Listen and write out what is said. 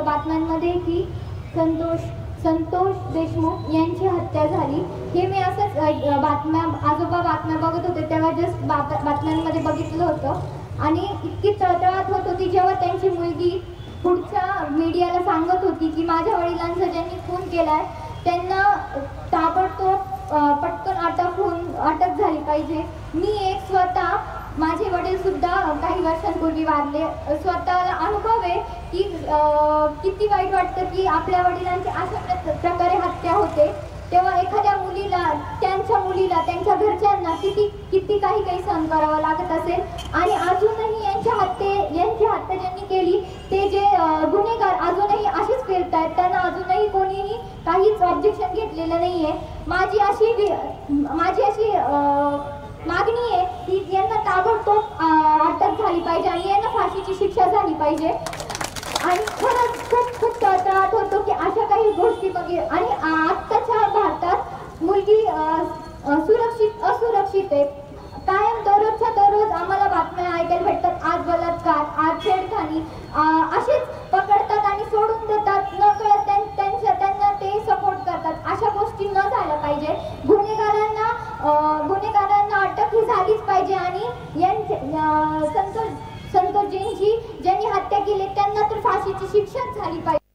बातम्यांमध्ये की संतोष देशमुख यांची हत्या झाली। हे मी असंच आजोबा बातम्या बघत होते तेव्हा जस्ट बातम्यांमध्ये बघितलं होतं आणि इतकी तळतळाट होत होती जेव्हा त्यांची मुलगी पुढच्या मीडियाला सांगत होती की माझ्या वडिलांचा ज्यांनी खून केलाय त्यांना ताबडतोब पटकन अटक झाली पाहिजे। मी एक स्वतः माझे वडील सुद्धा काही वर्षांपूर्वी वारले, स्वतःला अनुभव आहे की किती वाईट वाटतं की आपल्या वडिलांची अशा प्रकारे हत्या होते तेव्हा एखाद्या मुलीला त्यांच्या घरच्यांना किती काही सहन करावं लागत असेल। आणि अजूनही यांची हत्या ज्यांनी केली ते जे गुन्हेगार अजूनही असेच फिरतायत, त्यांना अजूनही कोणीही काहीच ऑब्जेक्शन घेतलेलं नाहीये। माझी अशी मागणी आहे की यांना ताबडतोब अटक झाली पाहिजे आणि यांना फाशीची शिक्षा झाली पाहिजे। आणि खरंच खूप तळतळाट होतो की अशा काही गोष्टी आणि आत्ताच्या भारतात मुलगी असुरक्षित आहे। कायम दररोज आम्हाला बातम्या ऐकायला भेटतात, आज बलात्कार, आज छेडखानी, असेच पकडतात आणि सोडून देतात, नकळत त्यांना ते सपोर्ट करतात। अशा गोष्टी न झाल्या पाहिजे। गुन्हेगारांना अटक ही झालीच पाहिजे आणि संतोषजींची ज्यांनी हत्या केली त्यांना तर फाशीची शिक्षाच झाली पाहिजे।